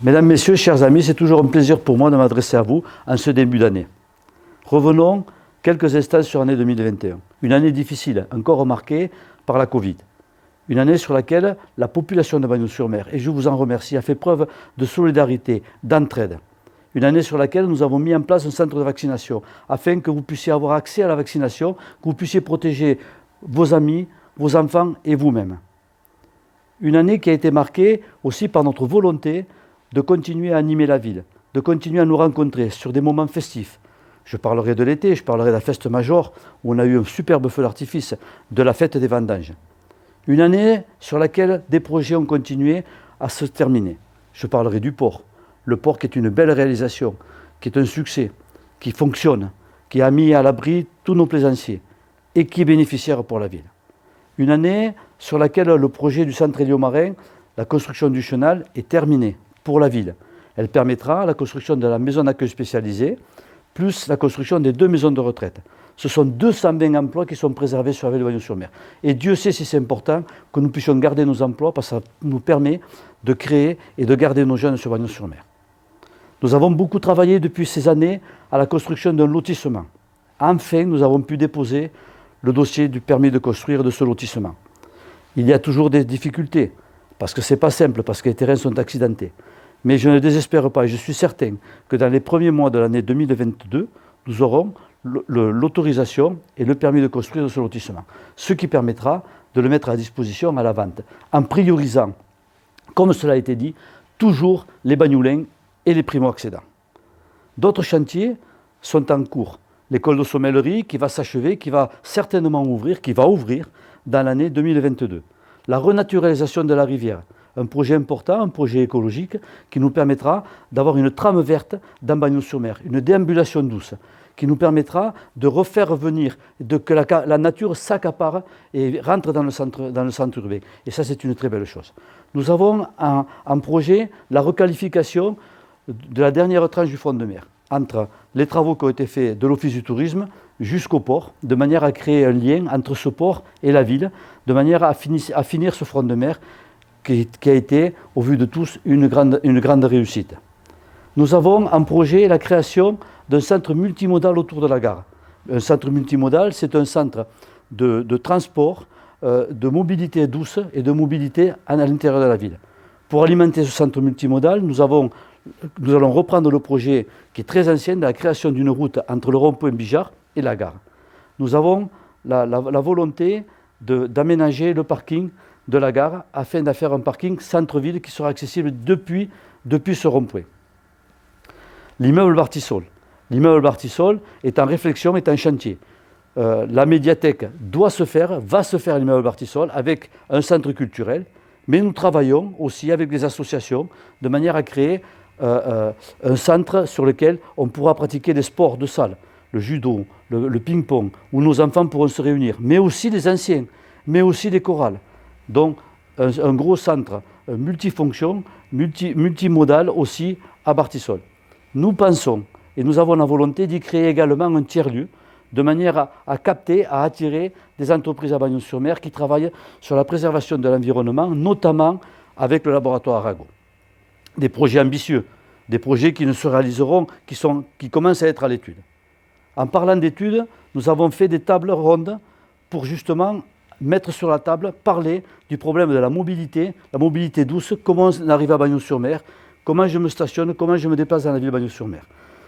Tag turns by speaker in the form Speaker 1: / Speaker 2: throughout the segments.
Speaker 1: Mesdames, Messieurs, chers amis, c'est toujours un plaisir pour moi de m'adresser à vous en ce début d'année. Revenons quelques instants sur l'année 2021. Une année difficile, encore marquée par la Covid. Une année sur laquelle la population de Bagnols-sur-Mer, et je vous en remercie, a fait preuve de solidarité, d'entraide. Une année sur laquelle nous avons mis en place un centre de vaccination afin que vous puissiez avoir accès à la vaccination, que vous puissiez protéger vos amis, vos enfants et vous-même. Une année qui a été marquée aussi par notre volonté de continuer à animer la ville, de continuer à nous rencontrer sur des moments festifs. Je parlerai de l'été, je parlerai de la fête majeure où on a eu un superbe feu d'artifice, de la fête des vendanges. Une année sur laquelle des projets ont continué à se terminer. Je parlerai du port. Le port qui est une belle réalisation, qui est un succès, qui fonctionne, qui a mis à l'abri tous nos plaisanciers et qui est bénéficiaire pour la ville. Une année sur laquelle le projet du centre héliomarin, la construction du chenal, est terminé pour la ville. Elle permettra la construction de la maison d'accueil spécialisée, plus la construction des 2 maisons de retraite. Ce sont 220 emplois qui sont préservés sur la ville de Bagnols-sur-Mer. Et Dieu sait si c'est important que nous puissions garder nos emplois parce que ça nous permet de créer et de garder nos jeunes sur Bagnols-sur-Mer. Nous avons beaucoup travaillé depuis ces années à la construction d'un lotissement. Enfin, nous avons pu déposer le dossier du permis de construire de ce lotissement. Il y a toujours des difficultés, parce que ce n'est pas simple, parce que les terrains sont accidentés. Mais je ne désespère pas et je suis certain que dans les premiers mois de l'année 2022, nous aurons l'autorisation et le permis de construire de ce lotissement. Ce qui permettra de le mettre à disposition à la vente, en priorisant, comme cela a été dit, toujours les Bagnoulins et les primo-accédants. D'autres chantiers sont en cours. L'école de sommellerie qui va s'achever, qui va certainement ouvrir, qui va ouvrir dans l'année 2022. La renaturalisation de la rivière, un projet important, un projet écologique qui nous permettra d'avoir une trame verte dans Bagnols-sur-Mer, une déambulation douce qui nous permettra de refaire venir, que la nature s'accapare et rentre dans le centre urbain. Et ça, c'est une très belle chose. Nous avons en projet la requalification de la dernière tranche du front de mer, entre les travaux qui ont été faits de l'Office du tourisme jusqu'au port, de manière à créer un lien entre ce port et la ville, de manière à finir ce front de mer qui a été, au vu de tous, une grande réussite. Nous avons en projet la création d'un centre multimodal autour de la gare. Un centre multimodal, c'est un centre de transport, de mobilité douce et de mobilité à l'intérieur de la ville. Pour alimenter ce centre multimodal, nous allons reprendre le projet qui est très ancien de la création d'une route entre le rond-point Bijard et la gare. Nous avons la volonté d'aménager le parking de la gare afin de faire un parking centre-ville qui sera accessible depuis ce rond-point. L'immeuble Bartisol. L'immeuble Bartisol est en réflexion, est en chantier. La médiathèque va se faire à l'immeuble Bartisol avec un centre culturel, mais nous travaillons aussi avec des associations de manière à créer un centre sur lequel on pourra pratiquer des sports de salle, le judo, le ping-pong, où nos enfants pourront se réunir, mais aussi les anciens, mais aussi les chorales. Donc un gros centre multifonction, multimodal aussi à Bartisol. Nous pensons, et nous avons la volonté d'y créer également un tiers-lieu, de manière à capter, à attirer des entreprises à Bagnols-sur-Mer qui travaillent sur la préservation de l'environnement, notamment avec le laboratoire Arago. Des projets ambitieux, des projets qui ne se réaliseront, qui commencent à être à l'étude. En parlant d'études, nous avons fait des tables rondes pour justement mettre sur la table, parler du problème de la mobilité douce, comment on arrive à Bagnols-sur-Mer, comment je me stationne, comment je me déplace dans la ville de Bagnols-sur-Mer.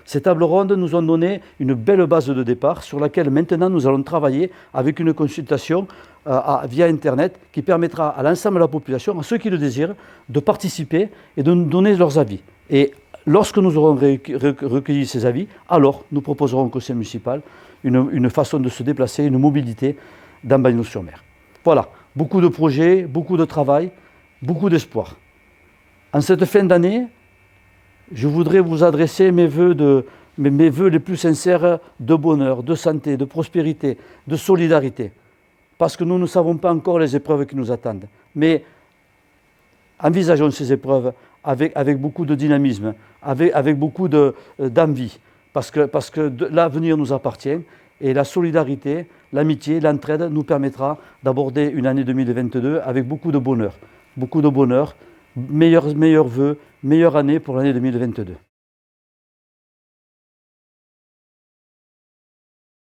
Speaker 1: Ces tables rondes nous ont donné une belle base de départ sur laquelle maintenant nous allons travailler avec une consultation via Internet qui permettra à l'ensemble de la population, à ceux qui le désirent, de participer et de nous donner leurs avis. Et lorsque nous aurons recueilli ces avis, alors nous proposerons au conseil municipal une façon de se déplacer, une mobilité dans Bagnols-sur-Mer. Voilà, beaucoup de projets, beaucoup de travail, beaucoup d'espoir. En cette fin d'année, je voudrais vous adresser mes vœux les plus sincères de bonheur, de santé, de prospérité, de solidarité. Parce que nous ne savons pas encore les épreuves qui nous attendent. Mais envisageons ces épreuves avec beaucoup de dynamisme, avec beaucoup d'envie. Parce que l'avenir nous appartient et la solidarité, l'amitié, l'entraide nous permettra d'aborder une année 2022 avec beaucoup de bonheur. Beaucoup de bonheur, Meilleurs vœux, meilleure année pour l'année 2022.